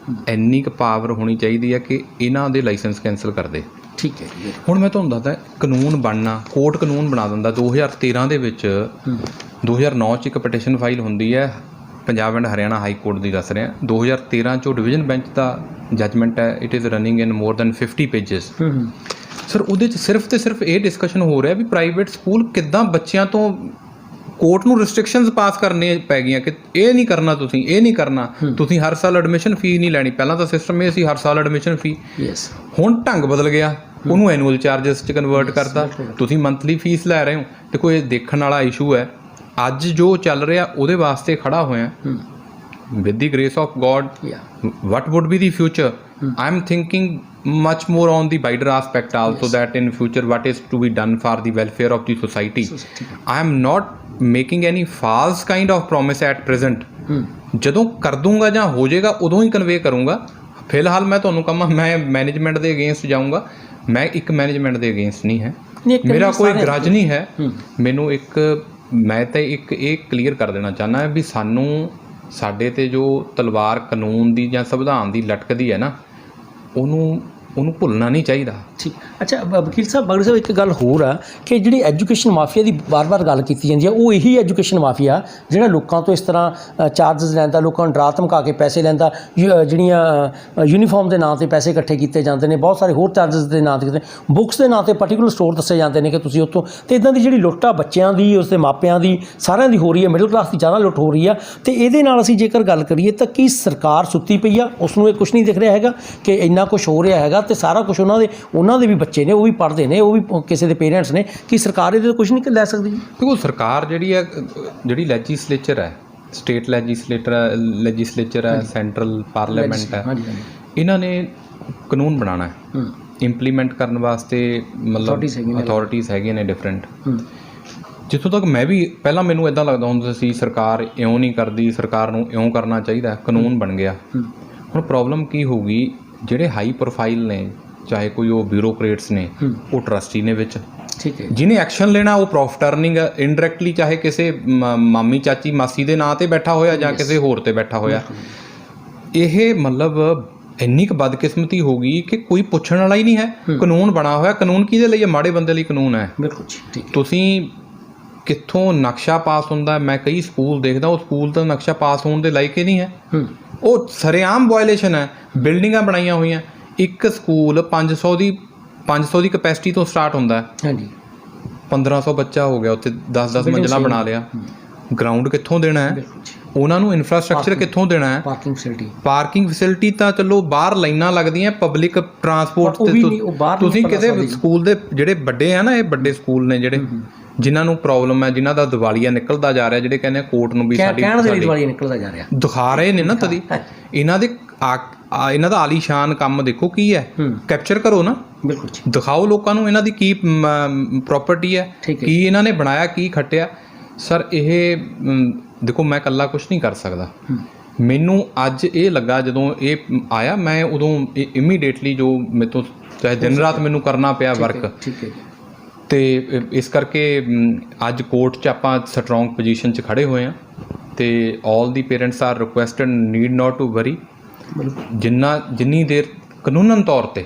ਇੰਨੀ ਕੁ ਪਾਵਰ ਹੋਣੀ ਚਾਹੀਦੀ ਹੈ ਕਿ ਇਹਨਾਂ ਦੇ ਲਾਇਸੈਂਸ ਕੈਂਸਲ ਕਰ ਦੇ। ਠੀਕ ਹੈ। ਹੁਣ ਮੈਂ ਤੁਹਾਨੂੰ ਦੱਸਦਾ ਕਾਨੂੰਨ ਬਣਨਾ, ਕੋਰਟ ਕਾਨੂੰਨ ਬਣਾ ਦਿੰਦਾ 2013 ਦੇ ਵਿੱਚ। 2009 'ਚ ਇੱਕ ਪਟੀਸ਼ਨ ਫਾਈਲ ਹੁੰਦੀ ਹੈ Punjab and Haryana high court ਦੀ, ਦੱਸ ਰਿਹਾ 2013 'ਚੋਂ ਡਿਵੀਜ਼ਨ ਬੈਂਚ ਦਾ ਜੱਜਮੈਂਟ ਹੈ। It is running in more than 50 pages. Sir ਉਹਦੇ 'ਚ ਸਿਰਫ ਤੇ ਸਿਰਫ ਇਹ ਡਿਸਕਸ਼ਨ ਹੋ ਰਿਹਾ ਵੀ ਪ੍ਰਾਈਵੇਟ ਸਕੂਲ ਕਿੱਦਾਂ ਬੱਚਿਆਂ ਤੋਂ ਕੋਰਟ ਨੂੰ ਰਿਸਟ੍ਰਿਕਸ਼ਨਸ ਪਾਸ ਕਰਨੇ ਪੈ ਗਈਆਂ ਕਿ ਇਹ ਨਹੀਂ ਕਰਨਾ, ਤੁਸੀਂ ਇਹ ਨਹੀਂ ਕਰਨਾ, ਤੁਸੀਂ ਹਰ ਸਾਲ ਐਡਮਿਸ਼ਨ ਫੀ ਨਹੀਂ ਲੈਣੀ। ਪਹਿਲਾਂ ਤਾਂ ਸਿਸਟਮ ਇਹ ਸੀ ਹਰ ਸਾਲ ਐਡਮਿਸ਼ਨ ਫੀ, ਹੁਣ ਢੰਗ ਬਦਲ ਗਿਆ, ਉਹਨੂੰ ਐਨੂਅਲ ਚਾਰਜਸ 'ਚ ਕਨਵਰਟ ਕਰਤਾ, ਤੁਸੀਂ ਮੰਥਲੀ ਫੀਸ ਲੈ ਰਹੇ ਹੋ। ਦੇਖੋ ਇਹ ਦੇਖਣ ਵਾਲਾ ਇਸ਼ੂ ਹੈ। ਅੱਜ ਜੋ ਚੱਲ ਰਿਹਾ ਉਹਦੇ ਵਾਸਤੇ ਖੜਾ ਹੋਇਆ with the grace of God. What would be the future? I'm thinking much more on the wider aspect also, that in future what is to be done for the welfare of the society. I am not making any false kind of promise at present. ਜਦੋਂ ਕਰ ਦੂੰਗਾ ਜਾਂ ਹੋ ਜਾਏਗਾ ਉਦੋਂ ਹੀ convey ਕਰੂੰਗਾ। ਫਿਲਹਾਲ ਮੈਂ ਤੁਹਾਨੂੰ ਕਹਾਂ ਮੈਂ ਮੈਨੇਜਮੈਂਟ ਦੇ ਅਗੇਂਸਟ ਜਾਊਂਗਾ, ਮੈਂ ਇੱਕ ਮੈਨੇਜਮੈਂਟ ਦੇ ਅਗੇਂਸਟ ਨਹੀਂ ਹੈ, ਮੇਰਾ ਕੋਈ ਗਰਜ ਨਹੀਂ ਹੈ। ਮੈਨੂੰ ਮੈਂ ਤਾਂ ਇੱਕ ਇਹ ਕਲੀਅਰ ਕਰ ਦੇਣਾ ਚਾਹੁੰਦਾ ਵੀ ਸਾਡੇ ਤੇ ਜੋ ਤਲਵਾਰ ਕਾਨੂੰਨ ਦੀ ਜਾਂ ਸੰਵਿਧਾਨ ਦੀ ਲਟਕਦੀ ਹੈ ਨਾ, ਉਹਨੂੰ ਭੁੱਲਣਾ ਨਹੀਂ ਚਾਹੀਦਾ। ਠੀਕ। ਅੱਛਾ ਵਕੀਲ ਸਾਹਿਬ, ਬਾਗੜੀ ਸਾਹਿਬ ਇੱਕ ਗੱਲ ਹੋਰ ਆ ਕਿ ਜਿਹੜੀ ਐਜੂਕੇਸ਼ਨ ਮਾਫੀਆ ਦੀ ਵਾਰ-ਵਾਰ ਗੱਲ ਕੀਤੀ ਜਾਂਦੀ ਆ, ਉਹ ਇਹੀ ਐਜੂਕੇਸ਼ਨ ਮਾਫੀਆ ਜਿਹੜਾ ਲੋਕਾਂ ਤੋਂ ਇਸ ਤਰ੍ਹਾਂ ਚਾਰਜਸ ਲੈਂਦਾ, ਲੋਕਾਂ ਨੂੰ ਡਰਾ ਧਮਕਾ ਕੇ ਪੈਸੇ ਲੈਂਦਾ, ਜਿਹੜੀਆਂ ਯੂਨੀਫਾਰਮ ਦੇ ਨਾਂ 'ਤੇ ਪੈਸੇ ਇਕੱਠੇ ਕੀਤੇ ਜਾਂਦੇ ਨੇ, ਬਹੁਤ ਸਾਰੇ ਹੋਰ ਚਾਰਜਸ ਦੇ ਨਾਂ 'ਤੇ, ਬੁੱਕਸ ਦੇ ਨਾਂ 'ਤੇ ਪਰਟੀਕੂਲਰ ਸਟੋਰ ਦੱਸੇ ਜਾਂਦੇ ਨੇ ਕਿ ਤੁਸੀਂ ਉੱਥੋਂ, ਅਤੇ ਇੱਦਾਂ ਦੀ ਜਿਹੜੀ ਲੁੱਟ ਆ ਬੱਚਿਆਂ ਦੀ, ਉਸਦੇ ਮਾਪਿਆਂ ਦੀ, ਸਾਰਿਆਂ ਦੀ ਹੋ ਰਹੀ ਹੈ, ਮਿਡਲ ਕਲਾਸ ਦੀ ਜ਼ਿਆਦਾ ਲੁੱਟ ਹੋ ਰਹੀ ਆ। ਅਤੇ ਇਹਦੇ ਨਾਲ ਅਸੀਂ ਜੇਕਰ ਗੱਲ ਕਰੀਏ ਤਾਂ ਕੀ ਸਰਕਾਰ ਸੁੱਤੀ ਪਈ ਆ, ਉਸ ਨੂੰ ਇਹ ਕੁਛ ਨਹੀਂ ਦਿਖ ਰਿਹਾ ਹੈਗਾ ਕਿ ਇੰਨਾ ਕੁਛ ਹੋ ਰਿਹਾ ਹੈਗਾ ਅਤੇ ਸਾਰਾ ਕੁਛ ਉਹਨਾਂ ਦੇ ਵੀ ਬੱਚੇ ਨੇ, ਉਹ ਵੀ ਪੜ੍ਹਦੇ ਨੇ, ਉਹ ਵੀ ਕਿਸੇ ਦੇ ਪੇਰੈਂਟਸ ਨੇ, ਕਿ ਸਰਕਾਰ ਇਹਦੇ ਤੋਂ ਕੁਛ ਨਹੀਂ ਲੈ ਸਕਦੀ? ਦੇਖੋ ਸਰਕਾਰ ਜਿਹੜੀ ਲੈਜਿਸਲੇਚਰ ਹੈ, ਸਟੇਟ ਲੈਜਿਸਲੇਚਰ ਹੈ, ਸੈਂਟਰਲ ਪਾਰਲੀਮੈਂਟ ਹੈ, ਇਹਨਾਂ ਨੇ ਕਾਨੂੰਨ ਬਣਾਉਣਾ ਹੈ, ਇੰਪਲੀਮੈਂਟ ਕਰਨ ਵਾਸਤੇ ਮਤਲਬ ਅਥਾਰਟੀਜ਼ ਹੈਗੀਆਂ ਨੇ ਡਿਫਰੈਂਟ। ਜਿੱਥੋਂ ਤੱਕ ਮੈਂ ਵੀ ਪਹਿਲਾਂ ਮੈਨੂੰ ਇੱਦਾਂ ਲੱਗਦਾ ਹੁੰਦਾ ਸੀ ਸਰਕਾਰ ਇਉਂ ਨਹੀਂ ਕਰਦੀ, ਸਰਕਾਰ ਨੂੰ ਇਉਂ ਕਰਨਾ ਚਾਹੀਦਾ, ਕਾਨੂੰਨ ਬਣ ਗਿਆ। ਹੁਣ ਪ੍ਰੋਬਲਮ ਕੀ ਹੋਊਗੀ, ਜਿਹੜੇ ਹਾਈ ਪ੍ਰੋਫਾਈਲ ਨੇ, ਚਾਹੇ ਕੋਈ ਉਹ ਬਿਊਰੋਕਰੇਟਸ ਨੇ, ਉਹ ਟਰਸਟੀ ਨੇ ਵਿੱਚ, ਠੀਕ ਹੈ, ਜਿਹਨੇ ਐਕਸ਼ਨ ਲੈਣਾ ਉਹ ਪ੍ਰੋਫਿਟ ਅਰਨਿੰਗ ਇਨਡਾਇਰੈਕਟਲੀ, ਚਾਹੇ ਕਿਸੇ ਮਾਮੀ ਚਾਚੀ ਮਾਸੀ ਦੇ ਨਾਂ 'ਤੇ ਬੈਠਾ ਹੋਇਆ ਜਾਂ ਕਿਸੇ ਹੋਰ 'ਤੇ ਬੈਠਾ ਹੋਇਆ। ਇਹ ਮਤਲਬ ਇੰਨੀ ਕੁ ਬਦਕਿਸਮਤੀ ਹੋ ਗਈ ਕਿ ਕੋਈ ਪੁੱਛਣ ਵਾਲਾ ਹੀ ਨਹੀਂ ਹੈ। ਕਾਨੂੰਨ ਬਣਾ ਹੋਇਆ, ਕਾਨੂੰਨ ਕਿਹਦੇ ਲਈ ਹੈ? ਮਾੜੇ ਬੰਦੇ ਲਈ ਕਾਨੂੰਨ ਹੈ। ਤੁਸੀਂ ਕਿੱਥੋਂ ਨਕਸ਼ਾ ਪਾਸ ਹੁੰਦਾ, ਮੈਂ ਕਈ ਸਕੂਲ ਦੇਖਦਾ, ਉਹ ਸਕੂਲ ਦਾ ਨਕਸ਼ਾ ਪਾਸ ਹੋਣ ਦੇ ਲਾਇਕ ਹੀ ਨਹੀਂ ਹੈ, ਉਹ ਸਰੇਆਮ ਵਾਇਲੇਸ਼ਨ ਹੈ। ਬਿਲਡਿੰਗਾਂ ਬਣਾਈਆਂ ਹੋਈਆਂ, ਇੱਕ ਸਕੂਲ 500 ਦੀ ਕਪੈਸਿਟੀ ਤੋਂ ਸਟਾਰਟ ਹੁੰਦਾ, 1500 ਬੱਚਾ ਹੋ ਗਿਆ, ਉੱਥੇ 10-10 ਮੰਜ਼ਿਲਾਂ ਬਣਾ ਲਿਆ। ਗਰਾਊਂਡ ਕਿੱਥੋਂ ਦੇਣਾ ਹੈ ਉਹਨਾਂ ਨੂੰ? ਇਨਫਰਾਸਟ੍ਰਕਚਰ ਕਿੱਥੋਂ ਦੇਣਾ ਹੈ? ਪਾਰਕਿੰਗ ਫੈਸਿਲਿਟੀ ਤਾਂ ਚਲੋ ਬਾਹਰ ਲਾਈਨਾਂ ਲੱਗਦੀਆਂ, ਪਬਲਿਕ ਟਰਾਂਸਪੋਰਟ ਤੇ ਤੁਸੀਂ ਕਿਤੇ ਸਕੂਲ ਦੇ ਜਿਹੜੇ ਵੱਡੇ ਆ ਨਾ, ਇਹ ਵੱਡੇ ਸਕੂਲ ਨੇ ਜਿਹੜੇ ਜਿਨ੍ਹਾਂ ਨੂੰ ਪ੍ਰੋਬਲਮ ਹੈ, ਜਿਨ੍ਹਾਂ ਦਾ ਦਿਵਾਲੀਆ ਨਿਕਲਦਾ ਜਾ ਰਿਹਾ, ਜਿਹੜੇ ਕਹਿੰਦੇ ਕੋਰਟ ਨੂੰ ਵੀ ਸਾਡੀ ਦਿਵਾਲੀਆ ਨਿਕਲਦਾ ਜਾ ਰਿਹਾ, ਦਿਖਾ ਰਹੇ ਨੇ ਨਾ। ਤਦੀ ਇਹਨਾਂ ਦਾ ਆਲੀਸ਼ਾਨ ਕੰਮ ਦੇਖੋ ਕੀ ਹੈ, ਕੈਪਚਰ ਕਰੋ ਨਾ, ਦਿਖਾਓ ਲੋਕਾਂ ਨੂੰ ਇਹਨਾਂ ਦੀ ਕੀ ਪ੍ਰੋਪਰਟੀ ਹੈ, ਕੀ ਇਹਨਾਂ ਨੇ ਬਣਾਇਆ, ਕੀ ਖੱਟਿਆ। ਸਰ ਇਹ ਦੇਖੋ ਮੈਂ ਇਕੱਲਾ ਕੁਛ ਨਹੀਂ ਕਰ ਸਕਦਾ। ਮੈਨੂੰ ਅੱਜ ਇਹ ਲੱਗਾ ਜਦੋਂ ਇਹ ਆਇਆ, ਮੈਂ ਉਦੋਂ ਇਮੀਡੀਏਟਲੀ ਜੋ ਮੇਰੇ ਤੋਂ ਚਾਹੇ ਦਿਨ ਰਾਤ ਮੈਨੂੰ ਕਰਨਾ ਪਿਆ ਵਰਕ, ਅਤੇ ਇਸ ਕਰਕੇ ਅੱਜ ਕੋਰਟ 'ਚ ਆਪਾਂ ਸਟਰੋਂਗ ਪੋਜੀਸ਼ਨ 'ਚ ਖੜ੍ਹੇ ਹੋਏ ਹਾਂ। ਅਤੇ all the parents are requested need not to worry. ਜਿੰਨੀ ਦੇਰ ਕਾਨੂੰਨਨ ਤੌਰ 'ਤੇ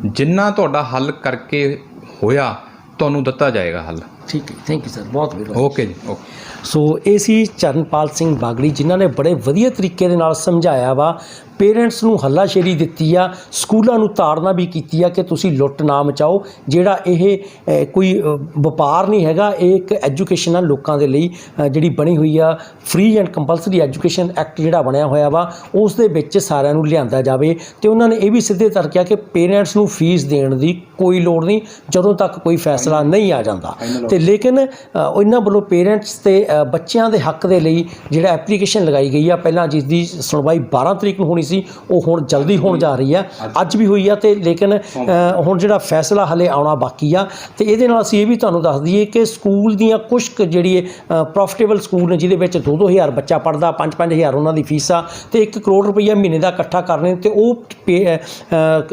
ਜਿੰਨਾ ਤੁਹਾਡਾ ਹੱਲ ਕਰਕੇ ਹੋਇਆ, ਤੁਹਾਨੂੰ ਦਿੱਤਾ ਜਾਏਗਾ ਹੱਲ। ਠੀਕ ਹੈ, ਥੈਂਕ ਯੂ ਸਰ, ਬਹੁਤ ਮਿਹਰਬਾਨੀ। ਓਕੇ ਜੀ, ਓਕੇ। ਸੋ ਇਹ ਸੀ ਚਰਨਪਾਲ ਸਿੰਘ ਬਾਗੜੀ, ਜਿਨ੍ਹਾਂ ਨੇ ਬੜੇ ਵਧੀਆ ਤਰੀਕੇ ਦੇ ਨਾਲ ਸਮਝਾਇਆ ਵਾ, ਪੇਰੈਂਟਸ ਨੂੰ ਹੱਲਾਸ਼ੇਰੀ ਦਿੱਤੀ ਆ, ਸਕੂਲਾਂ ਨੂੰ ਤਾੜਨਾ ਵੀ ਕੀਤੀ ਆ ਕਿ ਤੁਸੀਂ ਲੁੱਟ ਨਾ ਮਚਾਓ। ਜਿਹੜਾ ਇਹ ਕੋਈ ਵਪਾਰ ਨਹੀਂ ਹੈਗਾ, ਇਹ ਇੱਕ ਐਜੂਕੇਸ਼ਨ ਆ ਲੋਕਾਂ ਦੇ ਲਈ, ਜਿਹੜੀ ਬਣੀ ਹੋਈ ਆ free and compulsory education act ਜਿਹੜਾ ਬਣਿਆ ਹੋਇਆ ਵਾ, ਉਸ ਦੇ ਵਿੱਚ ਸਾਰਿਆਂ ਨੂੰ ਲਿਆਂਦਾ ਜਾਵੇ। ਤੇ ਉਹਨਾਂ ਨੇ ਇਹ ਵੀ ਸਿੱਧੇ ਤੌਰ ਕਿਹਾ ਕਿ ਪੇਰੈਂਟਸ ਨੂੰ ਫੀਸ ਦੇਣ ਦੀ ਕੋਈ ਲੋੜ ਨਹੀਂ ਜਦੋਂ ਤੱਕ ਕੋਈ ਫੈਸਲਾ ਨਹੀਂ ਆ ਜਾਂਦਾ। ਤੇ ਲੇਕਿਨ ਇਹਨਾਂ ਵੱਲੋਂ ਪੇਰੈਂਟਸ ਤੇ ਬੱਚਿਆਂ ਦੇ ਹੱਕ ਦੇ ਲਈ ਜਿਹੜਾ ਐਪਲੀਕੇਸ਼ਨ ਲਗਾਈ ਗਈ ਆ, ਪਹਿਲਾਂ ਜਿਸ ਦੀ ਸੁਣਵਾਈ 12 ਤਰੀਕ ਨੂੰ ਹੋਣੀ ਸੀ, ਉਹ ਹੁਣ ਜਲਦੀ ਹੋਣ ਜਾ ਰਹੀ ਆ, ਅੱਜ ਵੀ ਹੋਈ ਆ। ਤੇ ਲੇਕਿਨ ਹੁਣ ਜਿਹੜਾ ਫੈਸਲਾ ਹਲੇ ਆਉਣਾ ਬਾਕੀ ਆ। ਤੇ ਇਹਦੇ ਨਾਲ ਅਸੀਂ ਇਹ ਵੀ ਤੁਹਾਨੂੰ ਦੱਸ ਦਈਏ ਕਿ ਸਕੂਲ ਦੀਆਂ ਕੁਛ ਕੁ ਜਿਹੜੀ ਪ੍ਰੋਫਿਟੇਬਲ ਸਕੂਲ ਨੇ, ਜਿਹਦੇ ਵਿੱਚ 2-2 ਹਜ਼ਾਰ ਬੱਚਾ ਪੜ੍ਹਦਾ, 5-5 ਹਜ਼ਾਰ ਉਹਨਾਂ ਦੀ ਫੀਸ ਆ, ਤੇ 1 ਕਰੋੜ ਰੁਪਈਆ ਮਹੀਨੇ ਦਾ ਇਕੱਠਾ ਕਰਨੇ, ਤੇ ਉਹ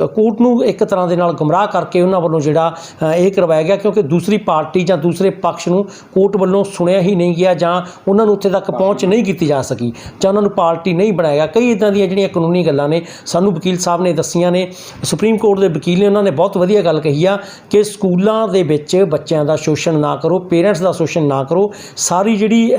ਕੋਰਟ ਨੂੰ ਇੱਕ ਤਰ੍ਹਾਂ ਦੇ ਨਾਲ ਗੁੰਮਰਾਹ ਕਰਕੇ ਉਹਨਾਂ ਵੱਲੋਂ ਜਿਹੜਾ ਇਹ ਕਰਵਾਇਆ ਗਿਆ, ਕਿਉਂਕਿ ਦੂਸਰੀ ਪਾਰਟੀ ਜਾਂ ਦੂਸਰੇ ਪੱਖ ਨੂੰ ਕੋਰਟ ਵੱਲੋਂ ਸੁਣਿਆ ਹੀ ਨਹੀਂ ਗਿਆ, ਜਾਂ ਉਹਨਾਂ ਨੂੰ ਉੱਥੇ ਤੱਕ ਪਹੁੰਚ ਨਹੀਂ ਕੀਤੀ ਜਾ ਸਕੀ, ਜਾਂ ਉਹਨਾਂ ਨੂੰ ਪਾਰਟੀ ਨਹੀਂ ਬਣਾਇਆ ਗਿਆ। ਕਈ ਇੱਦਾਂ ਦੀਆਂ ਜਿਹੜੀਆਂ ਕਾਨੂੰਨੀ ਗੱਲਾਂ ਨੇ ਸਾਨੂੰ ਵਕੀਲ ਸਾਹਿਬ ਨੇ ਦੱਸੀਆਂ ਨੇ, ਸੁਪਰੀਮ ਕੋਰਟ ਦੇ ਵਕੀਲ ਨੇ, ਉਹਨਾਂ ਨੇ ਬਹੁਤ ਵਧੀਆ ਗੱਲ ਕਹੀ ਆ ਕਿ ਸਕੂਲਾਂ ਦੇ ਵਿੱਚ ਬੱਚਿਆਂ ਦਾ ਸ਼ੋਸ਼ਣ ਨਾ ਕਰੋ, ਪੇਰੈਂਟਸ ਦਾ ਸ਼ੋਸ਼ਣ ਨਾ ਕਰੋ। ਸਾਰੀ ਜਿਹੜੀ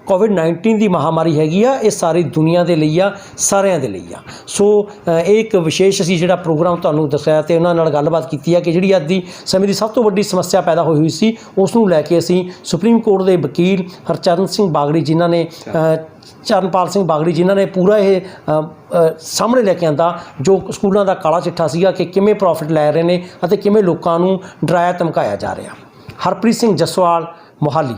ਕੋਵਿਡ-19 ਦੀ ਮਹਾਮਾਰੀ ਹੈਗੀ ਆ, ਇਹ ਸਾਰੀ ਦੁਨੀਆ ਦੇ ਲਈ ਆ, ਸਾਰਿਆਂ ਦੇ ਲਈ ਆ। ਸੋ ਇਹ ਇੱਕ ਵਿਸ਼ੇਸ਼ ਅਸੀਂ ਜਿਹੜਾ ਪ੍ਰੋਗਰਾਮ ਤੁਹਾਨੂੰ ਦੱਸਿਆ ਤੇ ਉਹਨਾਂ ਨਾਲ ਗੱਲਬਾਤ ਕੀਤੀ ਆ ਕਿ ਜਿਹੜੀ ਅੱਜ ਦੀ ਸਮੇਂ ਦੀ ਸਭ ਤੋਂ ਵੱਡੀ ਸਮੱਸਿਆ ਪੈਦਾ ਹੋਈ ਸੀ, ਉਸ ਨੂੰ ਲੈ ਕੇ ਅਸੀਂ ਸੁਪਰੀਮ ਕੋਰਟ ਦੇ ਵਕੀਲ ਹਰਚਰਨ ਸਿੰਘ ਬਾਗੜੀ, ਜਿਨ੍ਹਾਂ ਨੇ ਚਰਨਪਾਲ ਸਿੰਘ ਬਾਗੜੀ, ਜਿਨ੍ਹਾਂ ਨੇ ਪੂਰਾ ਇਹ ਸਾਹਮਣੇ ਲੈ ਕੇ ਆਂਦਾ ਜੋ ਸਕੂਲਾਂ ਦਾ ਕਾਲਾ ਚਿੱਠਾ ਸੀਗਾ ਕਿ ਕਿਵੇਂ ਪ੍ਰੋਫਿਟ ਲੈ ਰਹੇ ਨੇ ਅਤੇ ਕਿਵੇਂ ਲੋਕਾਂ ਨੂੰ ਡਰਾਇਆ ਧਮਕਾਇਆ ਜਾ ਰਿਹਾ। ਹਰਪ੍ਰੀਤ ਸਿੰਘ ਜਸਵਾਲ, ਮੋਹਾਲੀ।